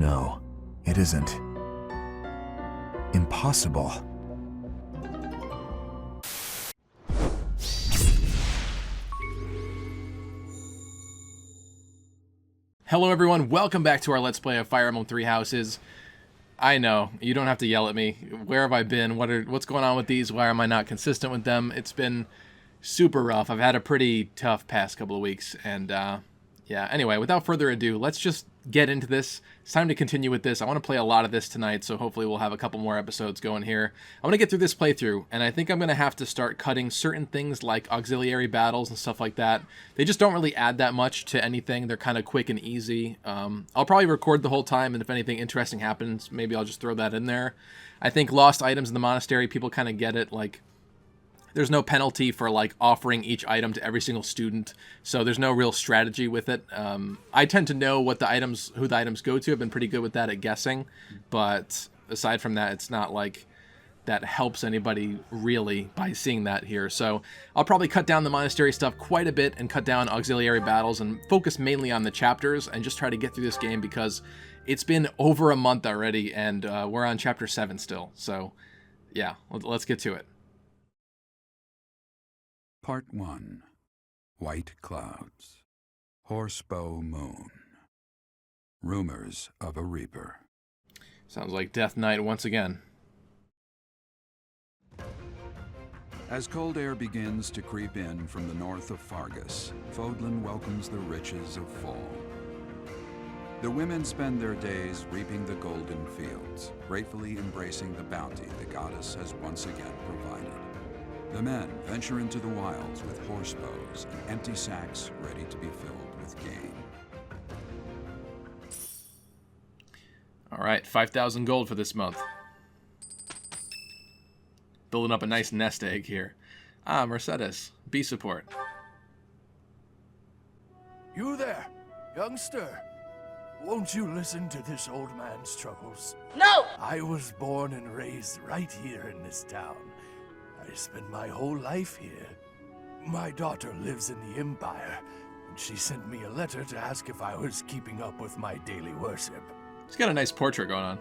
No, it isn't. Impossible. Hello everyone, welcome back to our Let's Play of Fire Emblem Three Houses. I know, you don't have to yell at me. Where have I been? What's going on with these? Why am I not consistent with them? It's been super rough. I've had a pretty tough past couple of weeks, and yeah, anyway, without further ado, let's just get into this. It's time to continue with this. I want to play a lot of this tonight, so hopefully we'll have a couple more episodes going here. I want to get through this playthrough, and I think I'm going to have to start cutting certain things like auxiliary battles and stuff like that. They just don't really add that much to anything. They're kind of quick and easy. I'll probably record the whole time, and if anything interesting happens, maybe I'll just throw that in there. I think lost items in the monastery, people kind of get it, like, there's no penalty for like offering each item to every single student, so there's no real strategy with it. I tend to know who the items go to. I've been pretty good with that at guessing, but aside from that, it's not like that helps anybody really by seeing that here. So I'll probably cut down the monastery stuff quite a bit and cut down auxiliary battles and focus mainly on the chapters and just try to get through this game because it's been over a month already and we're on chapter 7 still. So yeah, let's get to it. Part 1. White Clouds. Horsebow Moon. Rumors of a Reaper. Sounds like Death Knight once again. As cold air begins to creep in from the north of Faerghus, Fodlan welcomes the riches of fall. The women spend their days reaping the golden fields, gratefully embracing the bounty the goddess has once again provided. The men venture into the wilds with horse bows and empty sacks ready to be filled with game. All right, 5,000 gold for this month. Building up a nice nest egg here. Ah, Mercedes, bee support. You there, youngster. Won't you listen to this old man's troubles? No! I was born and raised right here in this town. I spent my whole life here. My daughter lives in the Empire, and she sent me a letter to ask if I was keeping up with my daily worship. He's got a nice portrait going on.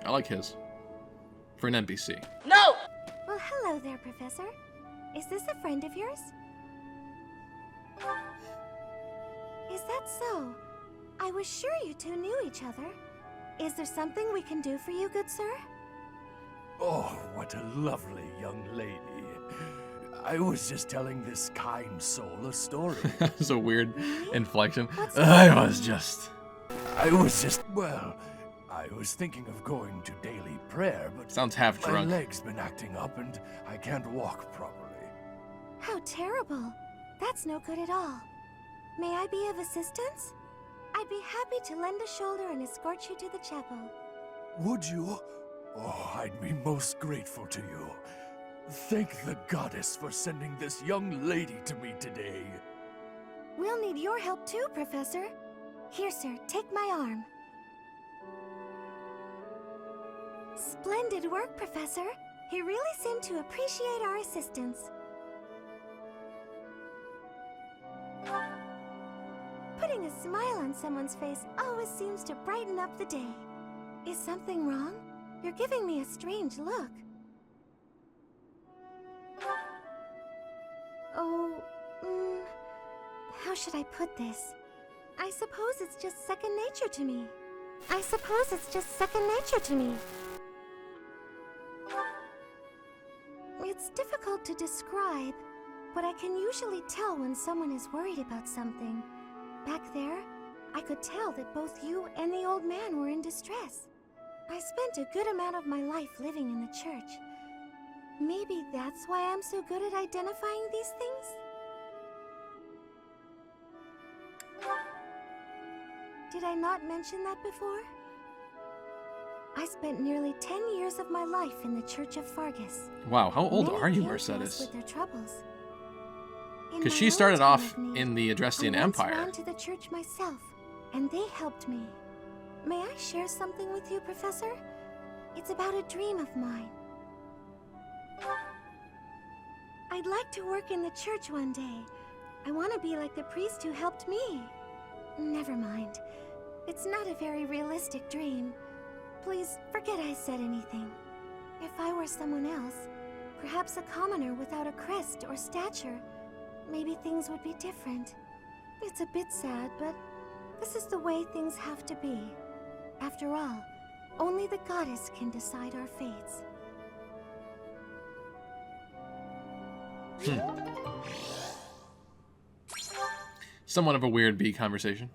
I like his. For an NPC. No! Well, hello there, Professor. Is this a friend of yours? Is that so? I was sure you two knew each other. Is there something we can do for you, good sir? Oh, what a lovely young lady. I was just telling this kind soul a story. That's a weird inflection. Well, I was thinking of going to daily prayer, but Sounds half my drunk. leg's been acting up and I can't walk properly. How terrible. That's no good at all. May I be of assistance? I'd be happy to lend a shoulder and escort you to the chapel. Would you? Oh, I'd be most grateful to you. Thank the goddess for sending this young lady to me today. We'll need your help too, Professor. Here, sir, take my arm. Splendid work, Professor. He really seemed to appreciate our assistance. Putting a smile on someone's face always seems to brighten up the day. Is something wrong? You're giving me a strange look. Oh, how should I put this? I suppose it's just second nature to me. It's difficult to describe, but I can usually tell when someone is worried about something. Back there, I could tell that both you and the old man were in distress. I spent a good amount of my life living in the church. Maybe that's why I'm so good at identifying these things? Did I not mention that before? I spent nearly 10 years of my life in the Church of Faerghus. Wow, how old Many are you, came to us Mercedes? with their troubles. In Because my she own started time off of need, in the Adrestian I once Empire. ran to the church myself, and they helped me. May I share something with you, Professor? It's about a dream of mine. I'd like to work in the church one day. I want to be like the priest who helped me. Never mind. It's not a very realistic dream. Please forget I said anything. If I were someone else, perhaps a commoner without a crest or stature, maybe things would be different. It's a bit sad, but this is the way things have to be. After all, only the goddess can decide our fates. Somewhat of a weird bee conversation.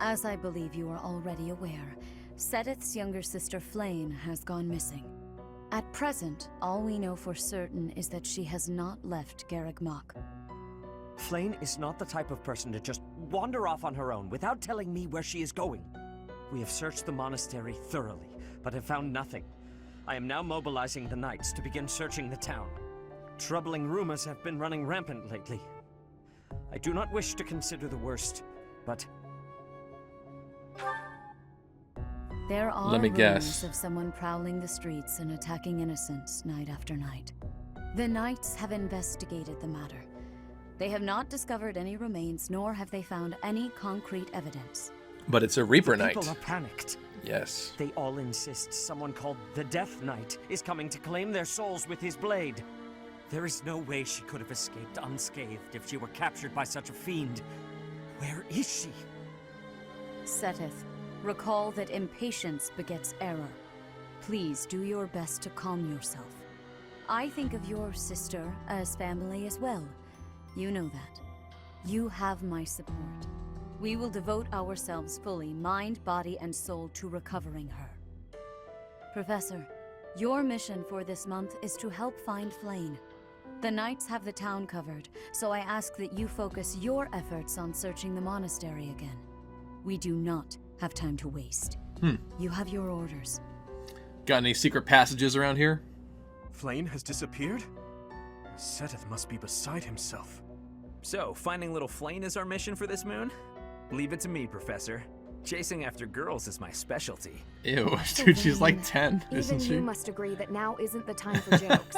As I believe you are already aware, Seteth's younger sister Flayn has gone missing. At present, all we know for certain is that she has not left Garreg Mach. Flayn is not the type of person to just wander off on her own without telling me where she is going. We have searched the monastery thoroughly, but have found nothing. I am now mobilizing the knights to begin searching the town. Troubling rumors have been running rampant lately. I do not wish to consider the worst, but... There are Let me rumors guess. of someone prowling the streets and attacking innocents night after night. The knights have investigated the matter. They have not discovered any remains, nor have they found any concrete evidence. But it's a Reaper Knight. People are panicked. Yes. They all insist someone called the Death Knight is coming to claim their souls with his blade. There is no way she could have escaped unscathed if she were captured by such a fiend. Where is she? Seteth, recall that impatience begets error. Please do your best to calm yourself. I think of your sister as family as well. You know that. You have my support. We will devote ourselves fully, mind, body, and soul, to recovering her. Professor, your mission for this month is to help find Flayn. The knights have the town covered, so I ask that you focus your efforts on searching the monastery again. We do not have time to waste. You have your orders. Got any secret passages around here? Flayn has disappeared? Seteth must be beside himself. So, finding little Flayn is our mission for this moon? Leave it to me, Professor. Chasing after girls is my specialty. Ew, dude, she's like 10, isn't Even she? you must agree that now isn't the time for jokes.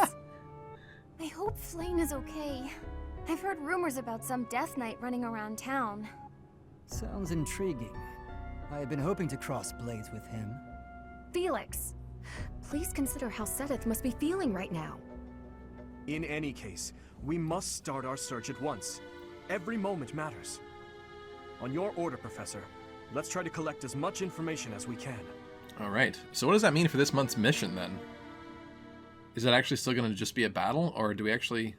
I hope Flayn is okay. I've heard rumors about some Death Knight running around town. Sounds intriguing. I have been hoping to cross blades with him. Felix, please consider how Seteth must be feeling right now. In any case, we must start our search at once. Every moment matters. On your order, Professor. Let's try to collect as much information as we can. All right. So what does that mean for this month's mission, then? Is it actually still going to just be a battle, or do we actually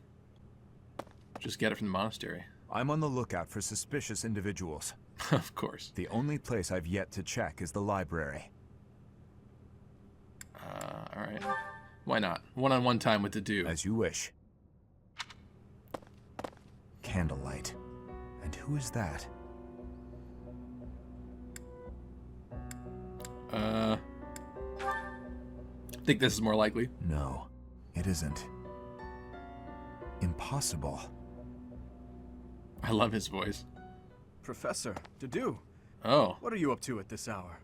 just get it from the monastery? I'm on the lookout for suspicious individuals. Of course. The only place I've yet to check is the library. All right. Why not? One-on-one time with the dude. As you wish. Candlelight. And who is that? I think this is more likely. No, it isn't. Impossible. I love his voice. Professor, Dedu, Oh. what are you up to at this hour?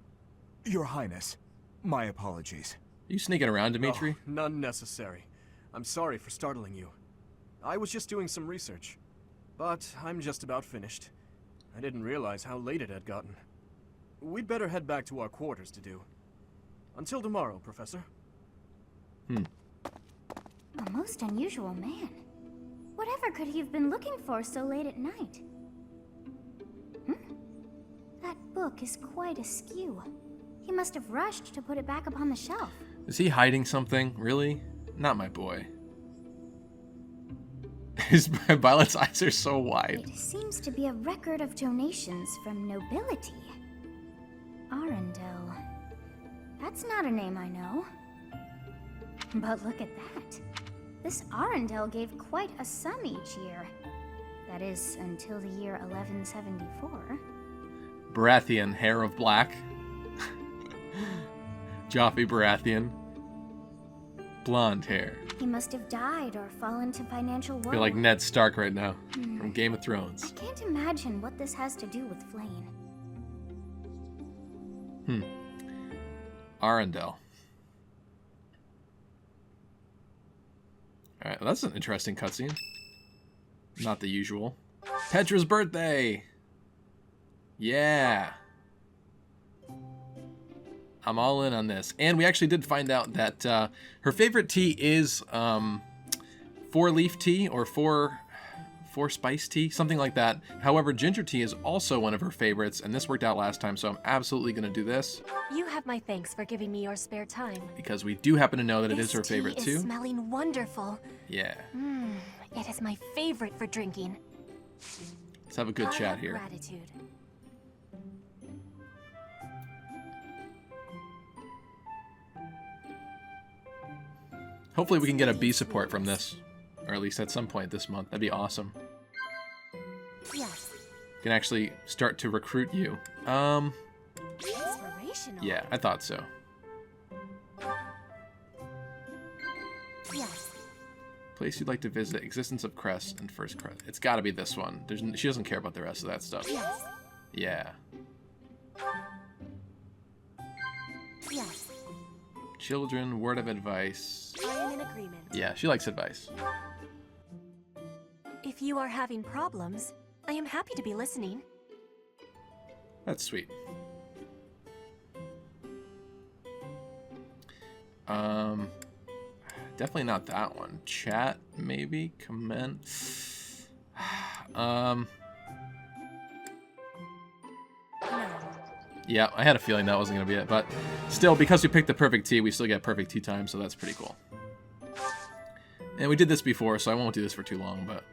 Your Highness, my apologies. You sneaking around, Dimitri? Oh, none necessary. I'm sorry for startling you. I was just doing some research. But I'm just about finished. I didn't realize how late it had gotten. We'd better head back to our quarters, Dedu. Until tomorrow, Professor. A most unusual man. Whatever could he have been looking for so late at night? That book is quite askew. He must have rushed to put it back upon the shelf. Is he hiding something? Really? Not my boy. His Violet's eyes are so wide. It seems to be a record of donations from nobility. Arundel. That's not a name I know. But look at that. This Arundel gave quite a sum each year. That is, until the year 1174. Baratheon, hair of black. Joffrey Baratheon. Blonde hair. He must have died or fallen to financial woe. I feel like Ned Stark right now from Game of Thrones. I can't imagine what this has to do with Flayn. Arundel. Alright, well, that's an interesting cutscene. Not the usual. Petra's birthday! Yeah. I'm all in on this. And we actually did find out that her favorite tea is 4-leaf tea or 4-spice tea, something like that. However, ginger tea is also one of her favorites, and this worked out last time, so I'm absolutely going to do this. You have my thanks for giving me your spare time. Because we do happen to know that it is her favorite This too. tea is smelling wonderful. Yeah. It is my favorite for drinking. Let's have a good chat have here. Gratitude. Hopefully we can get a B support from this. Or at least at some point this month. That'd be awesome. Yes. Can actually start to recruit you. Inspirational. Yeah, I thought so. Yes. Place you'd like to visit, existence of crest and first crest. It's got to be this one. She doesn't care about the rest of that stuff. Yes. Yeah. Yes. Children, word of advice. I am in agreement. Yeah, she likes advice. If you are having problems, I am happy to be listening. That's sweet. Definitely not that one. Chat, maybe? Comment? Yeah, I had a feeling that wasn't going to be it. But still, because we picked the perfect tea, we still get perfect tea time, so that's pretty cool. And we did this before, so I won't do this for too long, but...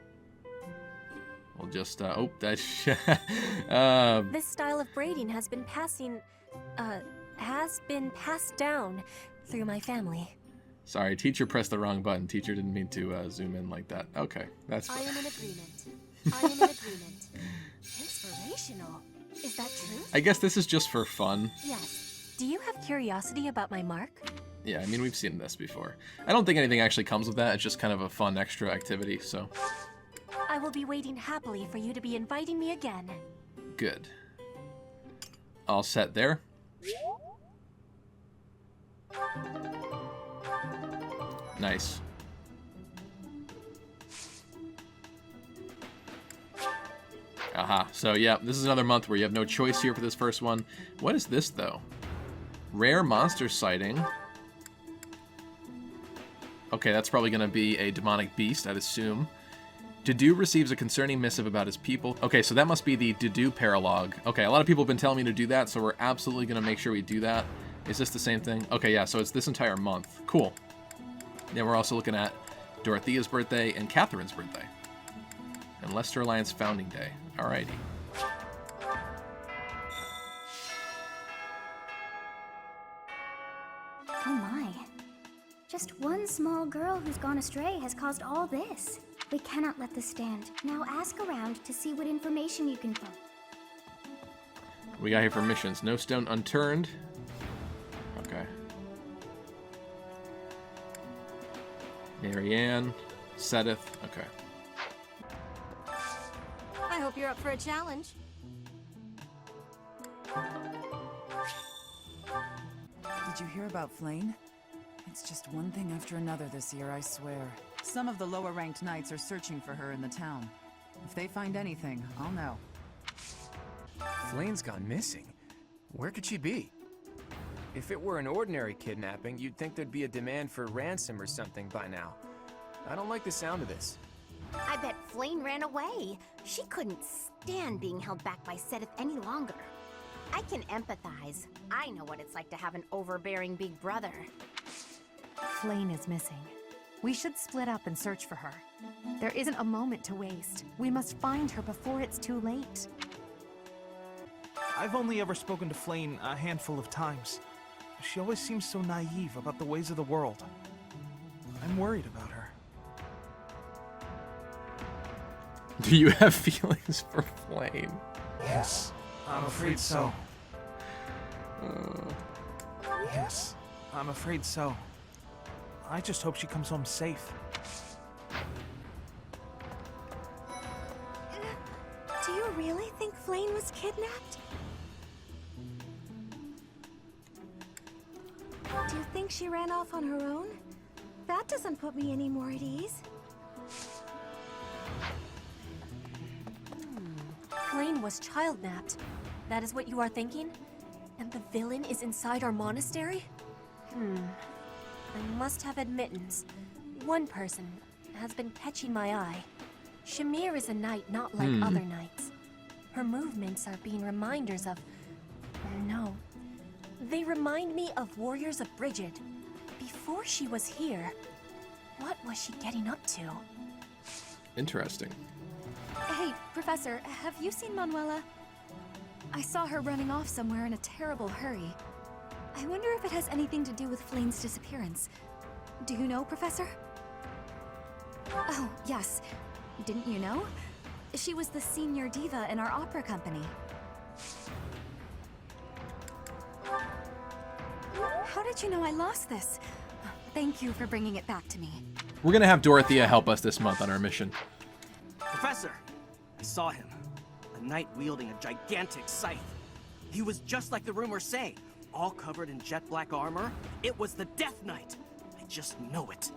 We'll just, oh, that's... This style of braiding has been passed down through my family. Sorry, teacher pressed the wrong button. Teacher didn't mean to zoom in like that. Okay, that's I fine. am in agreement. I am in agreement. Inspirational. Is that true? I guess this is just for fun. Yes. Do you have curiosity about my mark? Yeah, I mean, we've seen this before. I don't think anything actually comes with that. It's just kind of a fun extra activity, so... I will be waiting happily for you to be inviting me again. Good. All set there. Nice. Aha. So, yeah, this is another month where you have no choice here for this first one. What is this, though? Rare monster sighting. Okay, that's probably going to be a demonic beast, I'd assume. Dedu receives a concerning missive about his people. Okay, so that must be the Dedu paralogue. Okay, a lot of people have been telling me to do that, so we're absolutely going to make sure we do that. Is this the same thing? Okay, yeah, so it's this entire month. Cool. Then we're also looking at Dorothea's birthday and Catherine's birthday. And Leicester Alliance founding day. Alrighty. Oh my. Just one small girl who's gone astray has caused all this. We cannot let this stand. Now ask around to see what information you can find. We got here for missions. No stone unturned. Okay. Marianne. Sedith. Okay. I hope you're up for a challenge. Did you hear about Flane? It's just one thing after another this year, I swear. Some of the lower-ranked knights are searching for her in the town. If they find anything, I'll know. Flane's gone missing. Where could she be? If it were an ordinary kidnapping, you'd think there'd be a demand for ransom or something by now. I don't like the sound of this. I bet Flane ran away. She couldn't stand being held back by Sedith any longer. I can empathize. I know what it's like to have an overbearing big brother. Flane is missing. We should split up and search for her. There isn't a moment to waste. We must find her before it's too late. I've only ever spoken to Flane a handful of times. She always seems so naive about the ways of the world. I'm worried about her. Do you have feelings for Flane? Yes, I'm afraid so. Yes, I'm afraid so. I just hope she comes home safe. Do you really think Flane was kidnapped? Do you think she ran off on her own? That doesn't put me any more at ease. Flayn was child-napped. That is what you are thinking? And the villain is inside our monastery? I must have admittance. One person has been catching my eye. Shamir is a knight not like other knights. Her movements are being reminders of... No. They remind me of warriors of Frigid. Before she was here, what was she getting up to? Interesting. Hey, Professor, have you seen Manuela? I saw her running off somewhere in a terrible hurry. I wonder if it has anything to do with Flayn's disappearance. Do you know, Professor? Oh, yes. Didn't you know? She was the senior diva in our opera company. How did you know I lost this? Thank you for bringing it back to me. We're gonna have Dorothea help us this month on our mission. Professor, I saw him. A knight wielding a gigantic scythe. He was just like the rumors say, all covered in jet black armor. It was the Death Knight. I just know it.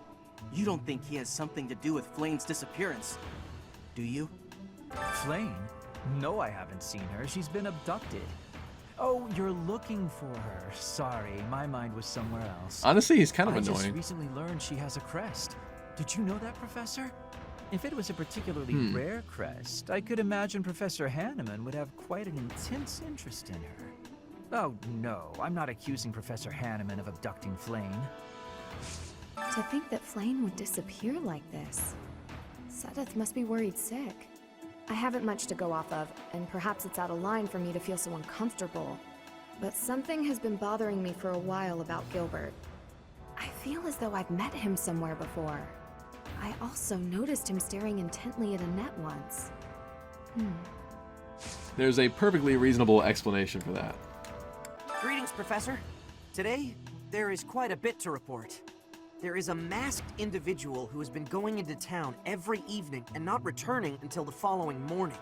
You don't think he has something to do with Flayn's disappearance, do you? Flayn? No, I haven't seen her. She's been abducted. Oh, you're looking for her. Sorry, my mind was somewhere else. Honestly, he's kind of I annoying. just recently learned she has a crest. Did you know that, Professor? If it was a particularly rare crest, I could imagine Professor Hanneman would have quite an intense interest in her. Oh, no, I'm not accusing Professor Hanneman of abducting Flayn. To think that Flayn would disappear like this. Sethith must be worried sick. I haven't much to go off of, and perhaps it's out of line for me to feel so uncomfortable. But something has been bothering me for a while about Gilbert. I feel as though I've met him somewhere before. I also noticed him staring intently at Annette once. There's a perfectly reasonable explanation for that. Greetings, Professor. Today, there is quite a bit to report. There is a masked individual who has been going into town every evening and not returning until the following morning.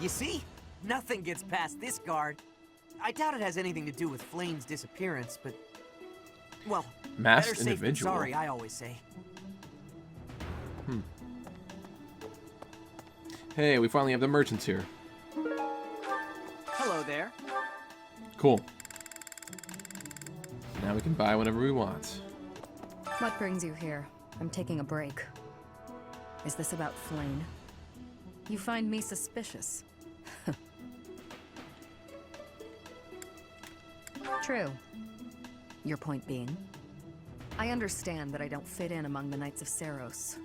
You see? Nothing gets past this guard. I doubt it has anything to do with Flayn's disappearance, but... Well, Masked better safe than individual. sorry, I always say. Hey, we finally have the merchants here. Hello there. Cool. Now we can buy whatever we want. What brings you here? I'm taking a break. Is this about Flayn? You find me suspicious. True. Your point being? I understand that I don't fit in among the Knights of Seiros,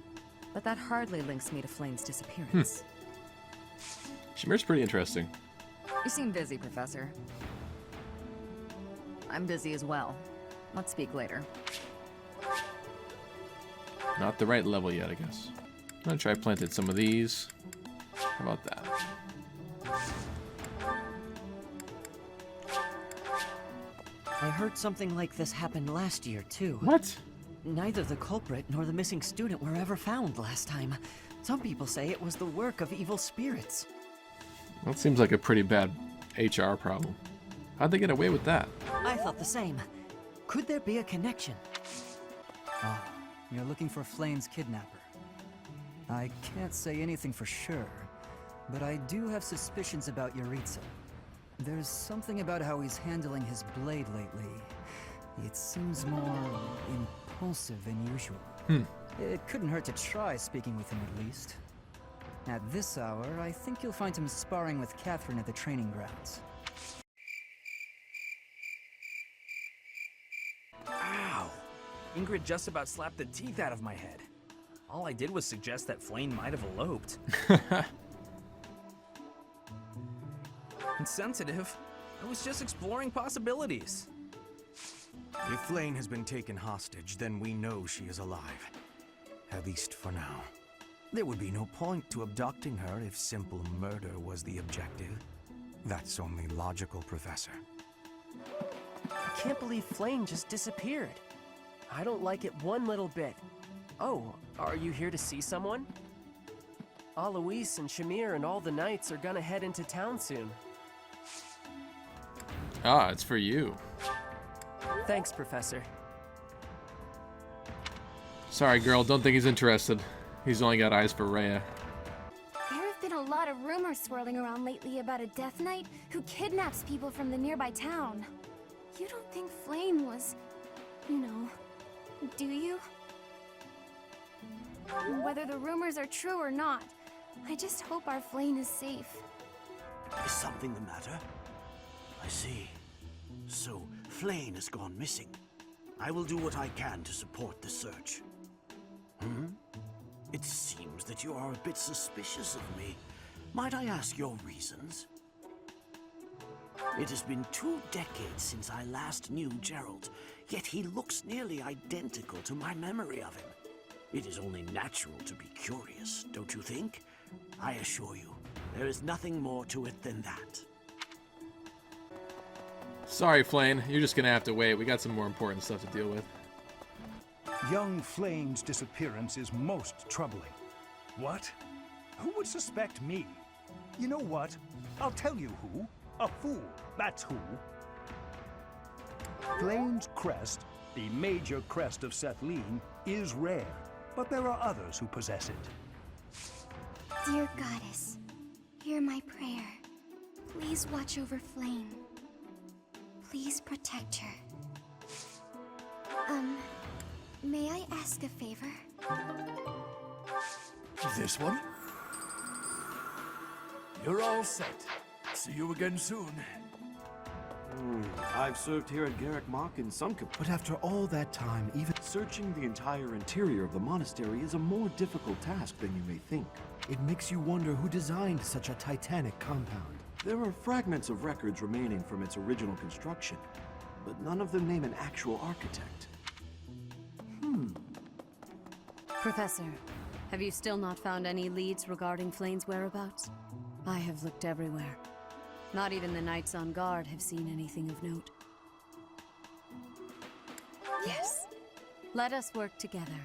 but that hardly links me to Flayn's disappearance. Shamir's pretty interesting. You seem busy, Professor. I'm busy as well. Let's speak later. Not the right level yet, I guess. I'm gonna try planting some of these. How about that? I heard something like this happened last year, too. What? Neither the culprit nor the missing student were ever found last time. Some people say it was the work of evil spirits. That seems like a pretty bad HR problem. How'd they get away with that? I thought the same. Could there be a connection? Ah, you're looking for Flayn's kidnapper. I can't say anything for sure, but I do have suspicions about Yaritza. There's something about how he's handling his blade lately. It seems more impulsive than usual. It couldn't hurt to try speaking with him at least. At this hour, I think you'll find him sparring with Catherine at the training grounds. Ow! Ingrid just about slapped the teeth out of my head. All I did was suggest that Flayn might have eloped. Insensitive. I was just exploring possibilities. If Flayn has been taken hostage, then we know she is alive. At least for now. There would be no point to abducting her if simple murder was the objective. That's only logical, Professor. I can't believe Flayn just disappeared. I don't like it one little bit. Oh, are you here to see someone? Alois and Shamir and all the knights are gonna head into town soon. Ah, it's for you. Thanks, Professor. Sorry, girl, don't think he's interested. He's only got eyes for Rhea. There have been a lot lot of rumors swirling around lately about a Death Knight who kidnaps people from the nearby town. You don't think Flame was, you know, do you? Whether the rumors are true or not, I just hope our Flame is safe. Is something the matter? I see. So, Flame has gone missing. I will do what I can to support the search. It seems that you are a bit suspicious of me. Might I ask your reasons? It has been 2 decades since I last knew Gerald, yet he looks nearly identical to my memory of him. It is only natural to be curious, don't you think? I assure you, there is nothing more to it than that. Sorry, Flane. You're just gonna have to wait. We got some more important stuff to deal with. Young Flame's disappearance is most troubling. What? Who would suspect me? You know what? I'll tell you who. A fool, that's who. Flame's crest, the major crest of Sethlin, is rare, but there are others who possess it. Dear Goddess, hear my prayer. Please watch over Flame. Please protect her. May I ask a favor? This one? You're all set. See you again soon. I've served here at Garrick Mach in some but after all that time, even searching the entire interior of the monastery is a more difficult task than you may think. It makes you wonder who designed such a titanic compound. There are fragments of records remaining from its original construction, but none of them name an actual architect. Professor, have you still not found any leads regarding Flane's whereabouts? I have looked everywhere. Not even the Knights on Guard have seen anything of note. Yes. Let us work together.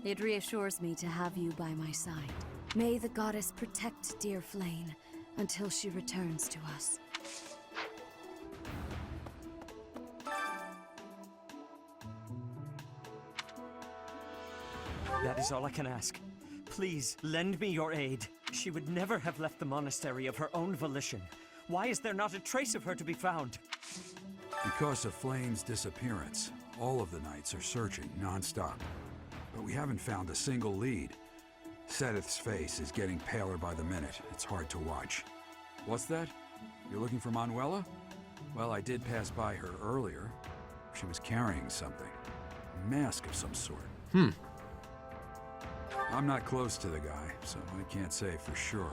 It reassures me to have you by my side. May the goddess protect dear Flane until she returns to us. That is all I can ask. Please, lend me your aid. She would never have left the monastery of her own volition. Why is there not a trace of her to be found? Because of Flame's disappearance, all of the Knights are searching non-stop. But we haven't found a single lead. Seteth's face is getting paler by the minute. It's hard to watch. What's that? You're looking for Manuela? Well, I did pass by her earlier. She was carrying something. A mask of some sort. I'm not close to the guy, so I can't say for sure.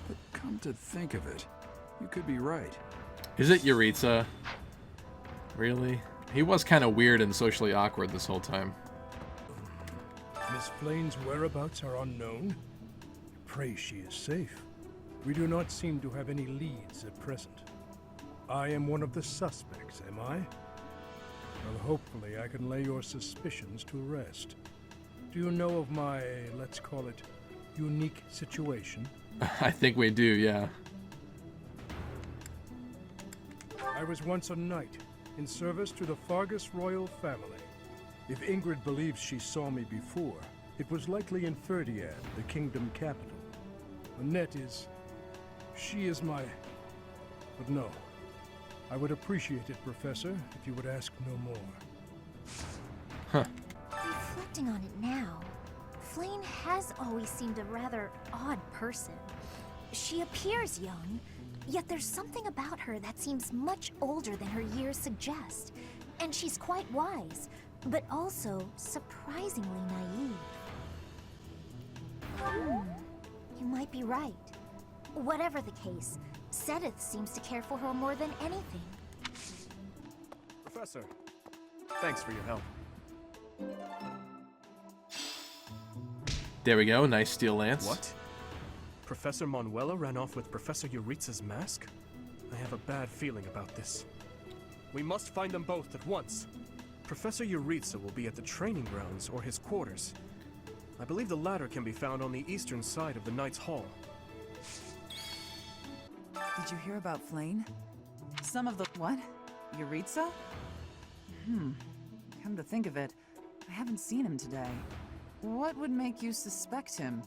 But come to think of it, you could be right. Is it Yuritsa? Really? He was kind of weird and socially awkward this whole time. Miss Flane's whereabouts are unknown. Pray she is safe. We do not seem to have any leads at present. I am one of the suspects, am I? Well, hopefully I can lay your suspicions to rest. Do you know of my, let's call it, unique situation? I think we do, yeah. I was once a knight, in service to the Faerghus royal family. If Ingrid believes she saw me before, it was likely in Ferdinand, the kingdom capital. Annette is... she is my... but no. I would appreciate it, Professor, if you would ask no more. Reflecting on it now, Flane has always seemed a rather odd person. She appears young, yet there's something about her that seems much older than her years suggest. And she's quite wise, but also surprisingly naive. You might be right. Whatever the case, Seteth seems to care for her more than anything. Professor, thanks for your help. There we go, nice steel lance. What? Professor Manuela ran off with Professor Yuritsa's mask? I have a bad feeling about this. We must find them both at once. Professor Yuritsa will be at the training grounds or his quarters. I believe the latter can be found on the eastern side of the Knight's Hall. Did you hear about Flane? Some of the... what? Yuritsa? Come to think of it, I haven't seen him today. What would make you suspect him?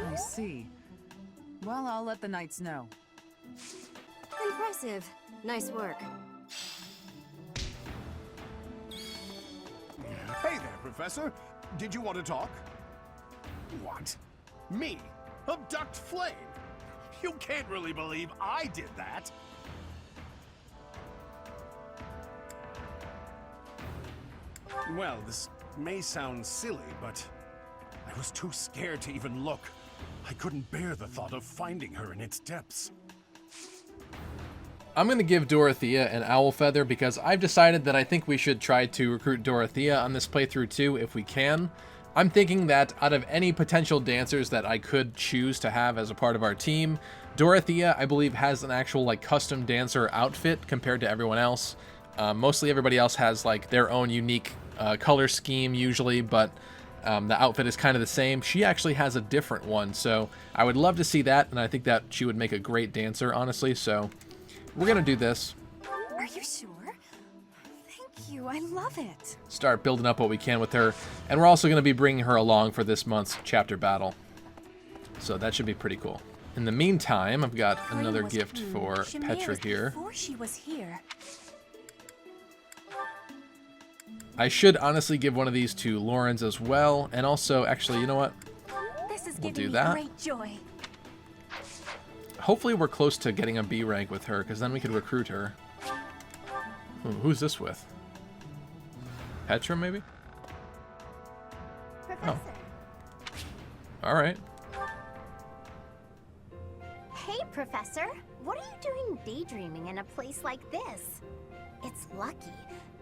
I see. Well, I'll let the knights know. Impressive. Nice work. Hey there, Professor. Did you want to talk? What? Me? Abduct Flame? You can't really believe I did that. Well, this may sound silly, but I was too scared to even look. I couldn't bear the thought of finding her in its depths. I'm going to give Dorothea an owl feather because I've decided that I think we should try to recruit Dorothea on this playthrough too if we can. I'm thinking that out of any potential dancers that I could choose to have as a part of our team, Dorothea, I believe, has an actual like custom dancer outfit compared to everyone else. Mostly everybody else has like their own unique color scheme usually, but the outfit is kind of the same. She actually has a different one, so I would love to see that, and I think that she would make a great dancer, honestly, so we're gonna do this. Are you sure? Thank you, I love it. Start building up what we can with her, and we're also gonna be bringing her along for this month's chapter battle. So that should be pretty cool. In the meantime, I've got another gift for Petra here. Before she was here. I should honestly give one of these to Lawrence as well, and also, actually, you know what? This is We'll giving do me that. great joy. Hopefully we're close to getting a B rank with her, because then we could recruit her. Who's this with? Petra, maybe? Professor. Oh. Alright. Hey, Professor. What are you doing daydreaming in a place like this? It's lucky.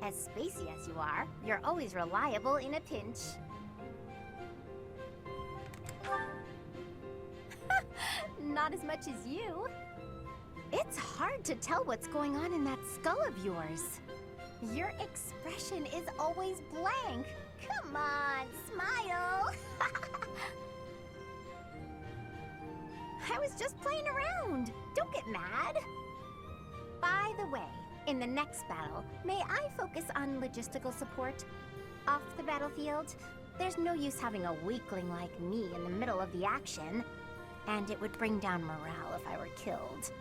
As spacey as you are, you're always reliable in a pinch. Not as much as you. It's hard to tell what's going on in that skull of yours. Your expression is always blank. Come on, smile. I was just playing around. Don't get mad. By the way, in the next battle, may I focus on logistical support? Off the battlefield, there's no use having a weakling like me in the middle of the action, and it would bring down morale if I were killed.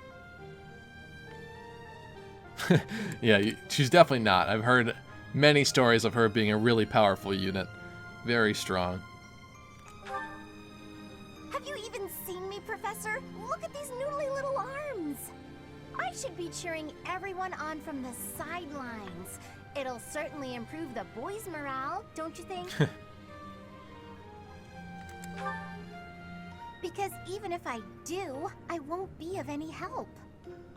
Yeah, she's definitely not. I've heard many stories of her being a really powerful unit. Very strong. Have you even seen me, Professor? Look at these noodly little arms! I should be cheering everyone on from the sidelines. It'll certainly improve the boys' morale, don't you think? Because even if I do, I won't be of any help.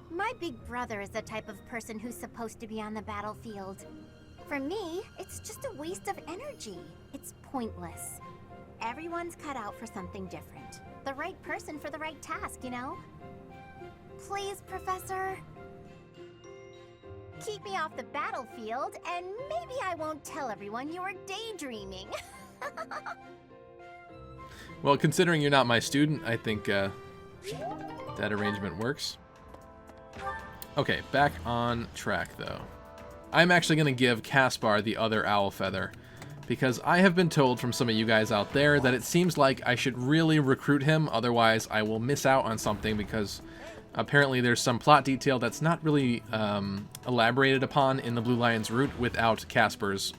My big brother is the type of person who's supposed to be on the battlefield. For me, it's just a waste of energy. It's pointless. Everyone's cut out for something different. The right person for the right task, you know? Please, Professor. Keep me off the battlefild, and maybe I won't tell everyone you're daydreaming. Well, considering you're not my student, I think that arrangement works. Okay, back on track, though. I'm actually going to give Caspar the other owl feather, because I have been told from some of you guys out there that it seems like I should really recruit him, otherwise I will miss out on something, because apparently there's some plot detail that's not really elaborated upon in the Blue Lion's route without Caspar's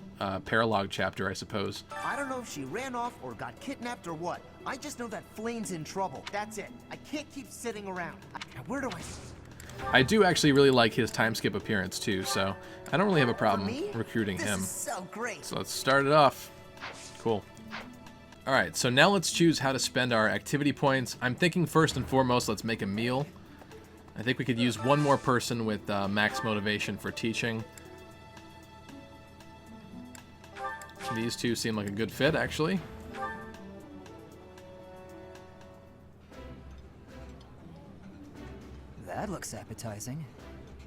paralogue chapter, I suppose. I don't know if she ran off or got kidnapped or what. I just know that Flane's in trouble. That's it. I can't keep sitting around. Now, where do I... I do actually really like his time skip appearance too, so I don't really have a problem recruiting him. This is so great. So let's start it off. Cool. Alright, so now let's choose how to spend our activity points. I'm thinking first and foremost, let's make a meal. I think we could use one more person with max motivation for teaching. These two seem like a good fit, actually. That looks appetizing.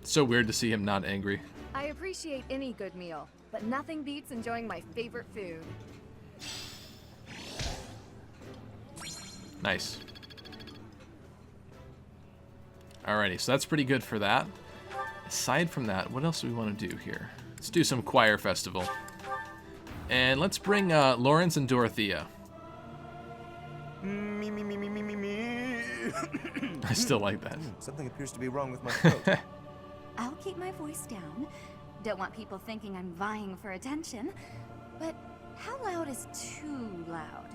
So weird to see him not angry. I appreciate any good meal, but nothing beats enjoying my favorite food. Nice. Alrighty, so that's pretty good for that. Aside from that, what else do we want to do here? Let's do some choir festival. And let's bring Lawrence and Dorothea. Me. I still like that. Something appears to be wrong with my throat. I'll keep my voice down. Don't want people thinking I'm vying for attention. But how loud is too loud?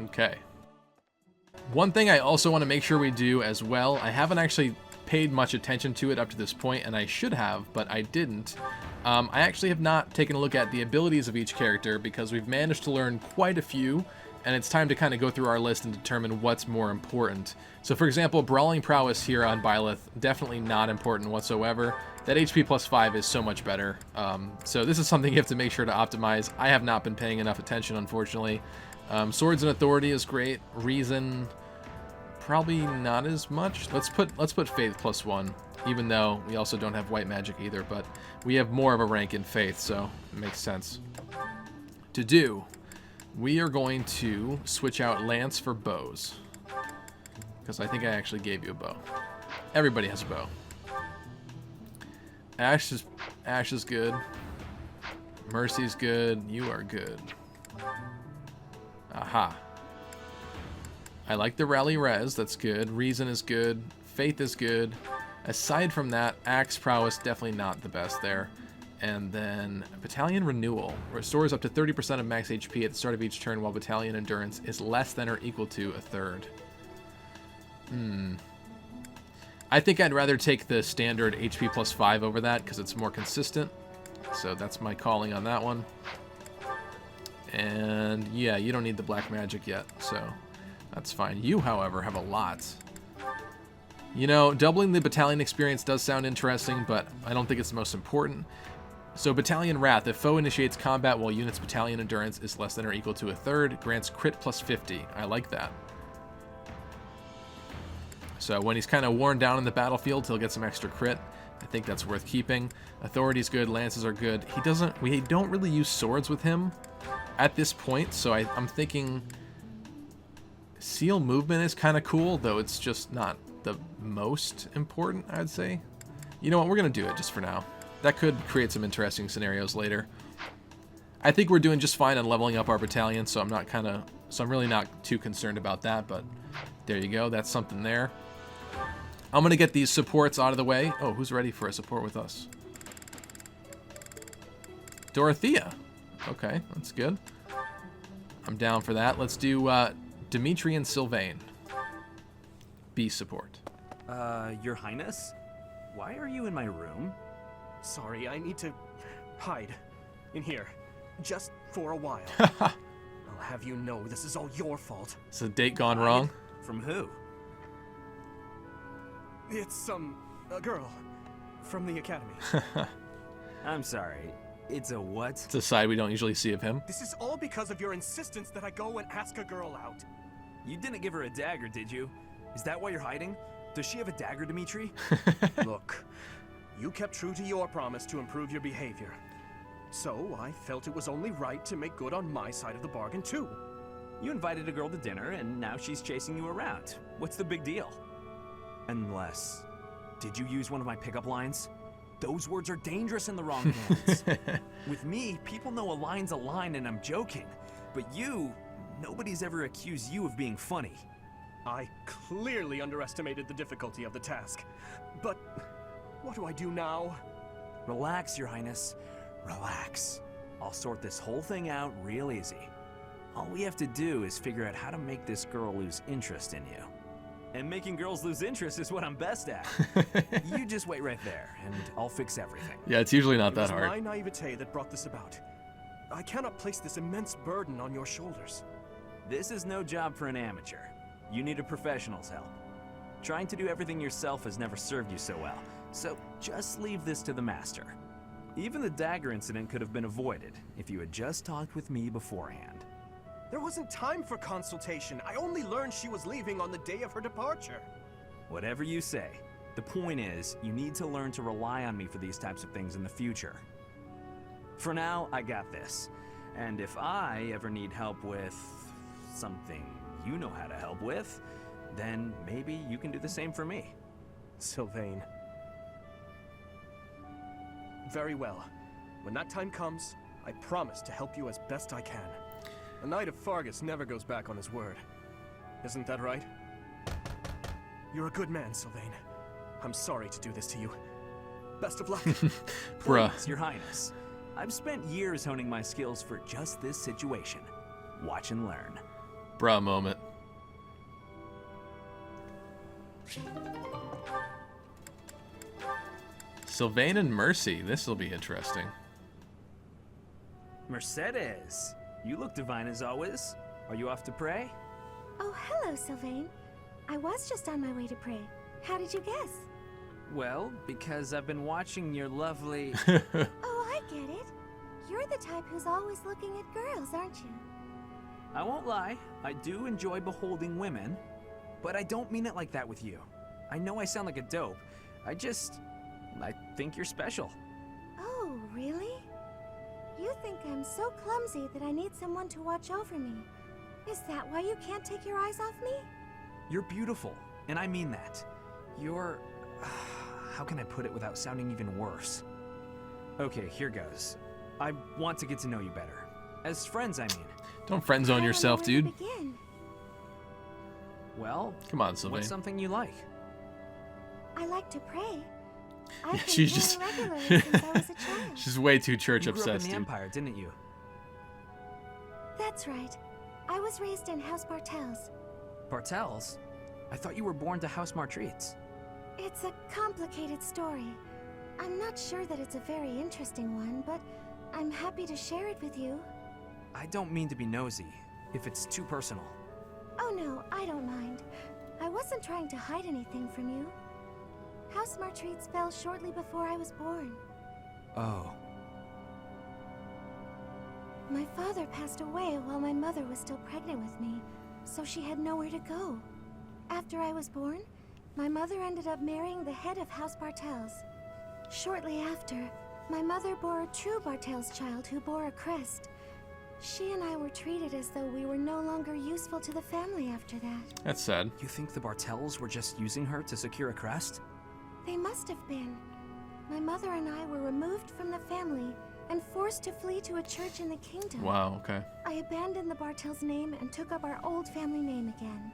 Okay. One thing I also want to make sure we do as well, I haven't actually paid much attention to it up to this point, and I should have, but I didn't. I actually have not taken a look at the abilities of each character because we've managed to learn quite a few, and it's time to kind of go through our list and determine what's more important. So for example, Brawling Prowess here on Byleth, definitely not important whatsoever. That HP plus 5 is so much better. So this is something you have to make sure to optimize. I have not been paying enough attention, unfortunately. Swords and Authority is great. Reason, probably not as much. Let's put Faith plus 1, even though we also don't have White Magic either, but we have more of a rank in Faith, so it makes sense. To do, we are going to switch out Lance for bows, because I think I actually gave you a bow. Everybody has a bow. Ash is good. Mercy's good. You are good. Aha. I like the Rally Res, that's good. Reason is good. Faith is good. Aside from that, Axe Prowess, definitely not the best there. And then Battalion Renewal. Restores up to 30% of max HP at the start of each turn while Battalion Endurance is less than or equal to a third. I think I'd rather take the standard HP plus 5 over that because it's more consistent. So that's my calling on that one. And yeah, you don't need the black magic yet, so that's fine. You, however, have a lot. You know, doubling the battalion experience does sound interesting, but I don't think it's the most important. So Battalion Wrath, if foe initiates combat while unit's battalion endurance is less than or equal to a third, grants crit plus 50. I like that. So when he's kind of worn down in the battlefield, he'll get some extra crit. I think that's worth keeping. Authority's good, lances are good. We don't really use swords with him at this point, so I'm thinking seal movement is kind of cool, though it's just not the most important, I'd say. You know what, we're going to do it just for now. That could create some interesting scenarios later. I think we're doing just fine on leveling up our battalion, so I'm really not too concerned about that, but there you go, that's something there. I'm going to get these supports out of the way. Oh, who's ready for a support with us? Dorothea. Okay, that's good. I'm down for that. Let's do Dimitri and Sylvain. B support. Your Highness? Why are you in my room? Sorry, I need to hide in here, just for a while. I'll have you know this is all your fault. Is the date gone wrong? From who? It's a girl from the academy. I'm sorry. It's a what? It's a side we don't usually see of him. This is all because of your insistence that I go and ask a girl out. You didn't give her a dagger, did you? Is that why you're hiding? Does she have a dagger, Dimitri? Look, you kept true to your promise to improve your behavior. So I felt it was only right to make good on my side of the bargain, too. You invited a girl to dinner, and now she's chasing you around. What's the big deal? Unless... Did you use one of my pickup lines? Those words are dangerous in the wrong hands. With me, people know a line's a line and I'm joking. But you, nobody's ever accused you of being funny. I clearly underestimated the difficulty of the task. But what do I do now? Relax, Your Highness. Relax. I'll sort this whole thing out real easy. All we have to do is figure out how to make this girl lose interest in you. And making girls lose interest is what I'm best at. You just wait right there, and I'll fix everything. Yeah, it's usually not that hard. It was my naivete that brought this about. I cannot place this immense burden on your shoulders. This is no job for an amateur. You need a professional's help. Trying to do everything yourself has never served you so well, so just leave this to the master. Even the dagger incident could have been avoided if you had just talked with me beforehand. There wasn't time for consultation. I only learned she was leaving on the day of her departure. Whatever you say. The point is, you need to learn to rely on me for these types of things in the future. For now, I got this. And if I ever need help with something you know how to help with, then maybe you can do the same for me. Sylvain. Very well. When that time comes, I promise to help you as best I can. A knight of Faerghus never goes back on his word. Isn't that right? You're a good man, Sylvain. I'm sorry to do this to you. Best of luck. Bruh. Please, Your Highness. I've spent years honing my skills for just this situation. Watch and learn. Bruh moment. Sylvain and Mercy. This will be interesting. Mercedes, you look divine as always. Are you off to pray? Oh, hello, Sylvain. I was just on my way to pray. How did you guess? Well, because I've been watching your lovely... Oh, I get it. You're the type who's always looking at girls, aren't you? I won't lie, I do enjoy beholding women, but I don't mean it like that with you. I know I sound like a dope. I think you're special. Oh, really? You think I'm so clumsy that I need someone to watch over me. Is that why you can't take your eyes off me? You're beautiful, and I mean that. You're... how can I put it without sounding even worse? Okay, here goes. I want to get to know you better. As friends, I mean. Don't friend zone yourself, dude. Well, come on, Sylvain. What's something you like? I like to pray. Yeah, she's just she's way too church you grew obsessed, up in the dude. Empire, didn't you? That's right. I was raised in House Bartels. Bartels? I thought you were born to House Martreats. It's a complicated story. I'm not sure that it's a very interesting one, but I'm happy to share it with you. I don't mean to be nosy, if it's too personal. Oh no, I don't mind. I wasn't trying to hide anything from you. House Martreats fell shortly before I was born. Oh. My father passed away while my mother was still pregnant with me, so she had nowhere to go. After I was born, my mother ended up marrying the head of House Bartels. Shortly after, my mother bore a true Bartels child who bore a crest. She and I were treated as though we were no longer useful to the family after that. That's sad. You think the Bartels were just using her to secure a crest? They must have been. My mother and I were removed from the family and forced to flee to a church in the kingdom. Wow, okay. I abandoned the Bartels name and took up our old family name again.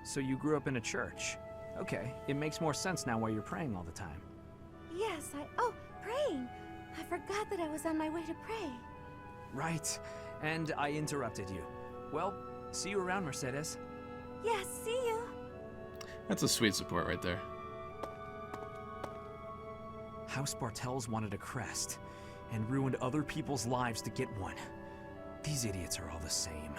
So you grew up in a church. Okay, it makes more sense now why you're praying all the time. Yes, oh, praying! I forgot that I was on my way to pray. Right, and I interrupted you. Well, see you around, Mercedes. Yes, see you. That's a sweet support right there. House Bartels wanted a crest, and ruined other people's lives to get one. These idiots are all the same.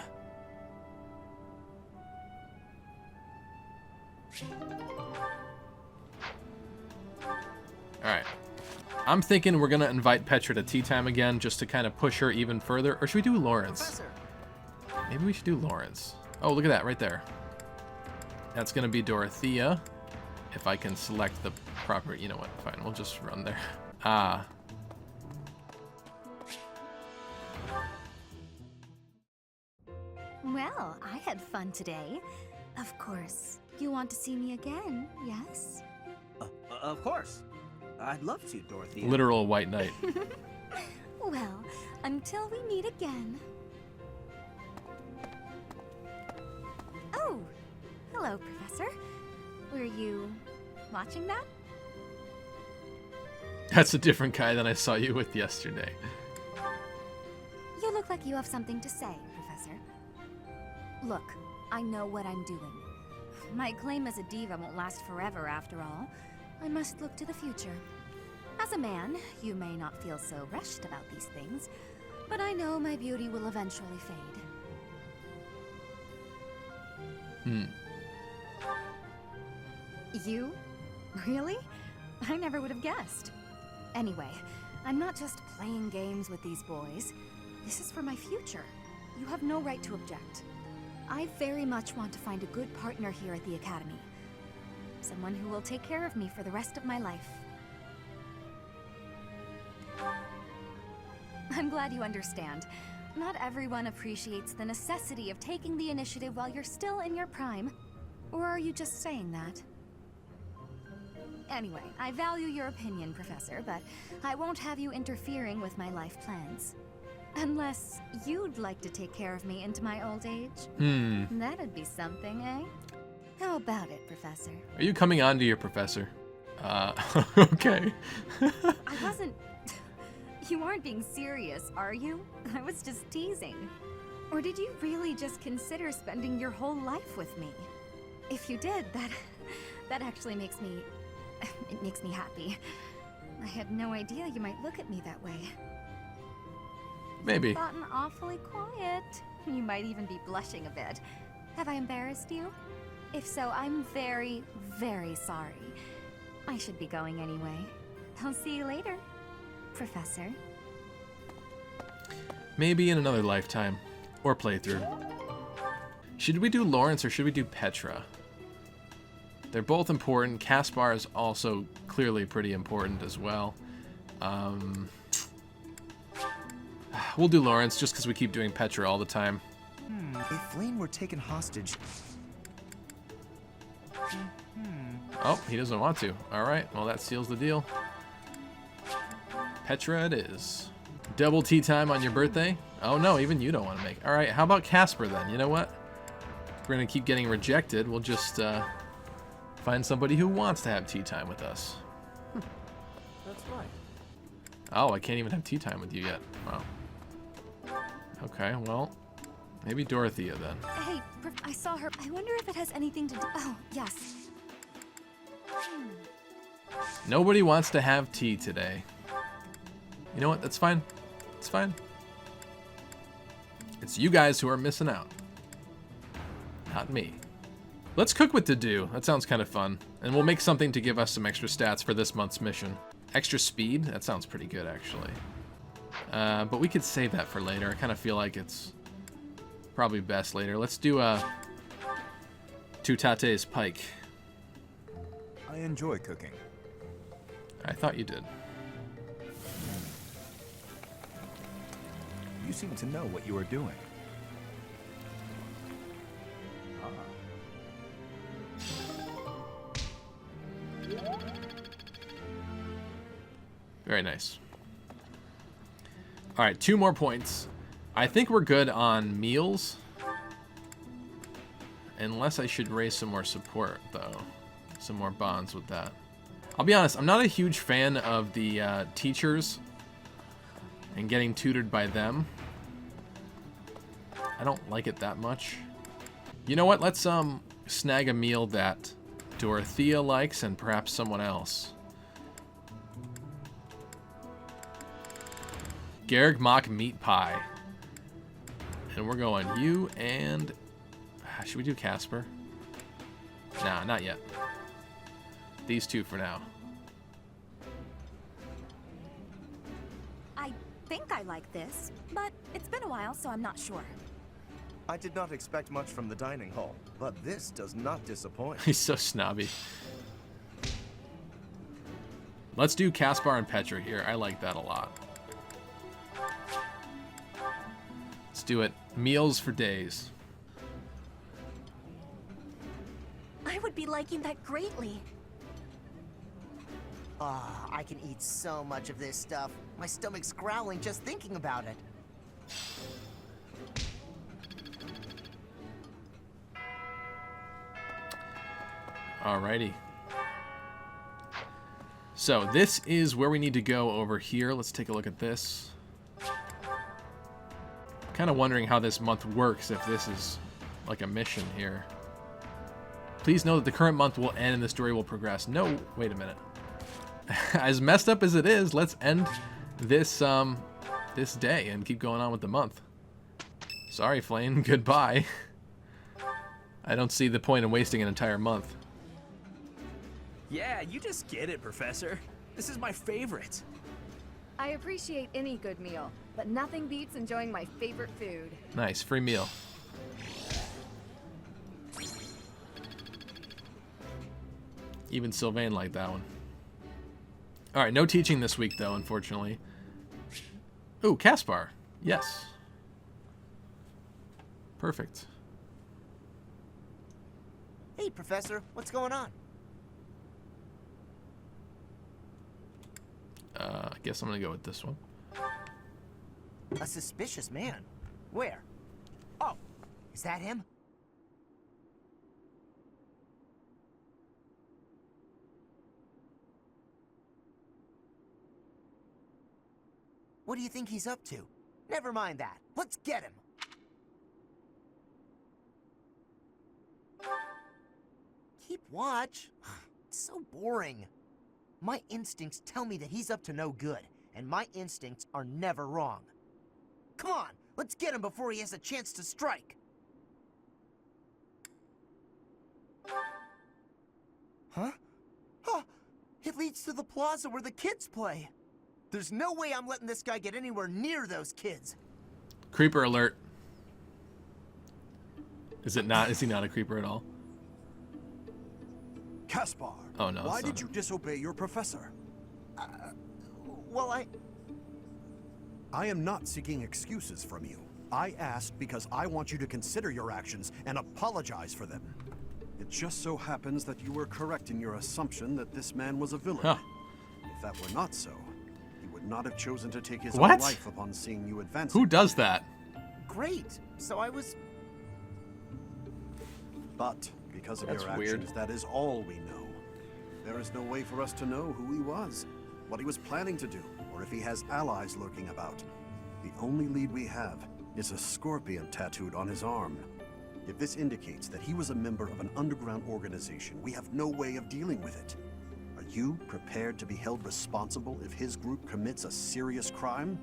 Alright. I'm thinking we're gonna invite Petra to tea time again just to kind of push her even further. Or should we do Lawrence? Professor. Maybe we should do Lawrence. Oh, look at that right there. That's gonna be Dorothea. If I can select the proper... You know what? Fine, we'll just run there. Ah. Well, I had fun today. Of course. You want to see me again, yes? Of course. I'd love to, Dorothea. Literal white knight. Well, until we meet again. Oh, hello, Professor. Were you watching that? That's a different guy than I saw you with yesterday. You look like you have something to say, Professor. Look, I know what I'm doing. My claim as a diva won't last forever, after all. I must look to the future. As a man, you may not feel so rushed about these things, but I know my beauty will eventually fade. You? Really? I never would have guessed. Anyway, I'm not just playing games with these boys. This is for my future. You have no right to object. I very much want to find a good partner here at the Academy. Someone who will take care of me for the rest of my life. I'm glad you understand. Not everyone appreciates the necessity of taking the initiative while you're still in your prime. Or are you just saying that? Anyway, I value your opinion, Professor, but I won't have you interfering with my life plans. Unless you'd like to take care of me into my old age. That'd be something, eh? How about it, Professor? Are you coming on to your professor? Okay. I wasn't... You aren't being serious, are you? I was just teasing. Or did you really just consider spending your whole life with me? If you did, that actually makes me... It makes me happy. I had no idea you might look at me that way. Maybe. You've gotten awfully quiet. You might even be blushing a bit. Have I embarrassed you? If so, I'm very, very sorry. I should be going anyway. I'll see you later, Professor. Maybe in another lifetime. Or playthrough. Should we do Lawrence or should we do Petra? They're both important. Caspar is also clearly pretty important as well. We'll do Lawrence just because we keep doing Petra all the time. If Flame were taken hostage... Oh, he doesn't want to. Alright, well that seals the deal. Petra it is. Double tea time on your birthday? Oh no, even you don't want to make it. Alright, how about Casper then? You know what? If we're going to keep getting rejected, we'll just find somebody who wants to have tea time with us. That's right. Oh, I can't even have tea time with you yet. Wow. Okay, well, maybe Dorothea then. Hey, I saw her. I wonder if it has anything to do... Oh, yes. Nobody wants to have tea today. You know what? That's fine. It's fine. It's you guys who are missing out. Not me. Let's cook with Dedue. That sounds kind of fun. And we'll make something to give us some extra stats for this month's mission. Extra speed? That sounds pretty good, actually. But we could save that for later. I kind of feel like it's probably best later. Let's do Tutate's pike. I enjoy cooking. I thought you did. You seem to know what you are doing. Very nice. All right, 2 more points. I think we're good on meals. Unless I should raise some more support, though. Some more bonds with that. I'll be honest, I'm not a huge fan of the teachers and getting tutored by them. I don't like it that much. You know what? Let's snag a meal that Dorothea likes and perhaps someone else. Garrick Mock Meat Pie. And we're going you and... Should we do Casper? Nah, not yet. These 2 for now. I think I like this, but it's been a while, so I'm not sure. I did not expect much from the dining hall, but this does not disappoint. He's so snobby. Let's do Caspar and Petra here. I like that a lot. Let's do it. Meals for days. I would be liking that greatly. Ah, I can eat so much of this stuff. My stomach's growling just thinking about it. Alrighty. So this is where we need to go over here. Let's take a look at this. Kind of wondering how this month works, if this is like a mission here. Please know that the current month will end and the story will progress. No, wait a minute. As messed up as it is, let's end this this day and keep going on with the month. Sorry, Flame. Goodbye. I don't see the point in wasting an entire month. Yeah, you just get it, Professor. This is my favorite. I appreciate any good meal, but nothing beats enjoying my favorite food. Nice, free meal. Even Sylvain liked that one. Alright, no teaching this week, though, unfortunately. Ooh, Caspar. Yes. Perfect. Hey, Professor, what's going on? I guess I'm gonna go with this one. A suspicious man? Where? Oh, is that him? What do you think he's up to? Never mind that. Let's get him. Keep watch? It's so boring. My instincts tell me that he's up to no good, and my instincts are never wrong. Come on, let's get him before he has a chance to strike. Huh? Huh! It leads to the plaza where the kids play. There's no way I'm letting this guy get anywhere near those kids. Creeper alert. Is it not? Is he not a creeper at all? Caspar, Oh no. why it's did not. you disobey your professor? Well, I am not seeking excuses from you. I asked because I want you to consider your actions and apologize for them. It just so happens that you were correct in your assumption that this man was a villain. Huh. If that were not so, he would not have chosen to take his What? own life upon seeing you advance. Who does that? great. So I was... But because of That's your weird. actions, that is all we know. There is no way for us to know who he was, what he was planning to do, or if he has allies lurking about. The only lead we have is a scorpion tattooed on his arm. If this indicates that he was a member of an underground organization, we have no way of dealing with it. Are you prepared to be held responsible if his group commits a serious crime?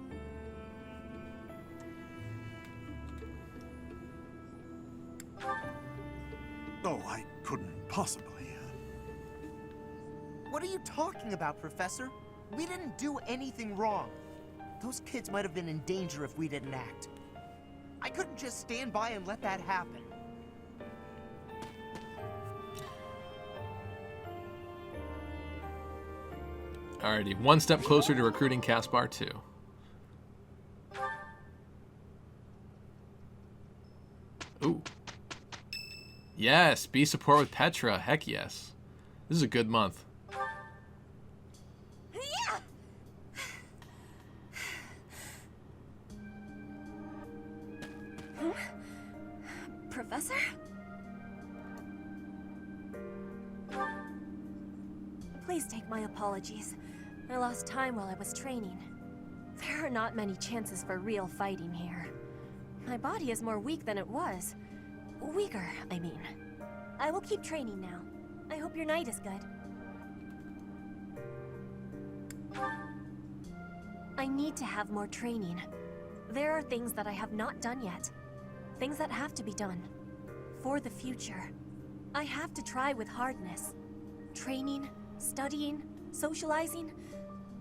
Oh, I couldn't possibly. What are you talking about, Professor? We didn't do anything wrong. Those kids might have been in danger if we didn't act. I couldn't just stand by and let that happen. Alrighty, one step closer to recruiting Caspar 2. Ooh. Yes, be support with Petra. Heck yes. This is a good month. Professor? Please take my apologies. I lost time while I was training. There are not many chances for real fighting here. My body is more weak than it was. Weaker, I mean. I will keep training now. I hope your night is good. I need to have more training. There are things that I have not done yet. Things that have to be done. For the future. I have to try with hardness. Training, studying, socializing.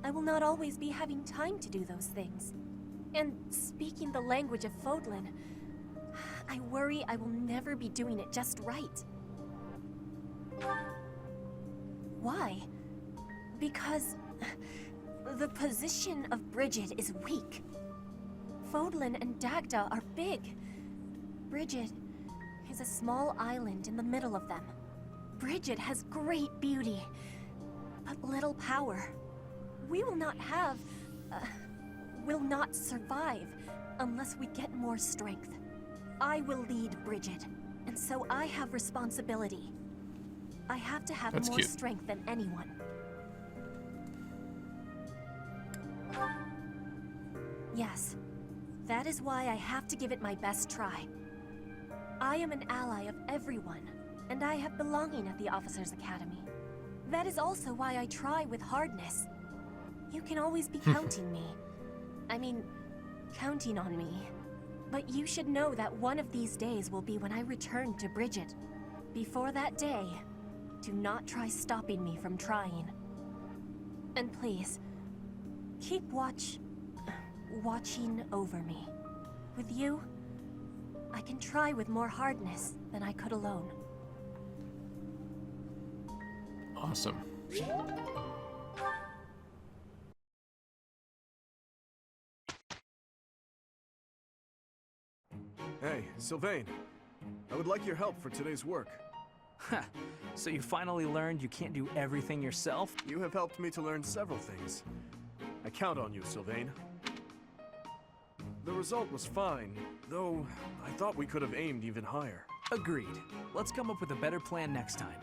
I will not always be having time to do those things. And speaking the language of Fodlan, I worry I will never be doing it just right. Why? Because the position of Frigid is weak. Fodlan and Dagda are big. Frigid is a small island in the middle of them. Frigid has great beauty, but little power. We will not have... will not survive unless we get more strength. I will lead Frigid, and so I have responsibility. I have to have That's more cute. strength than anyone. Yes, that is why I have to give it my best try. I am an ally of everyone, and I have belonging at the Officers' Academy. That is also why I try with hardness. You can always be counting me. I mean, counting on me. But you should know that one of these days will be when I return to Frigid. Before that day, do not try stopping me from trying. And please, keep watching over me. With you, I can try with more hardness than I could alone. Awesome. Hey, Sylvain. I would like your help for today's work. Ha! So you finally learned you can't do everything yourself? You have helped me to learn several things. I count on you, Sylvain. The result was fine, though I thought we could have aimed even higher. Agreed. Let's come up with a better plan next time.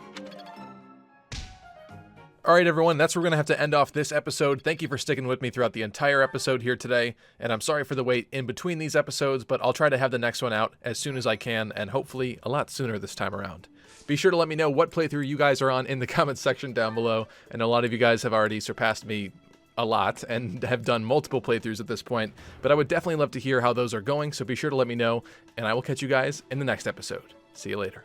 All right, everyone, that's where we're going to have to end off this episode. Thank you for sticking with me throughout the entire episode here today, and I'm sorry for the wait in between these episodes, but I'll try to have the next one out as soon as I can, and hopefully a lot sooner this time around. Be sure to let me know what playthrough you guys are on in the comments section down below, and a lot of you guys have already surpassed me a lot and have done multiple playthroughs at this point, but I would definitely love to hear how those are going, so be sure to let me know, and I will catch you guys in the next episode. See you later.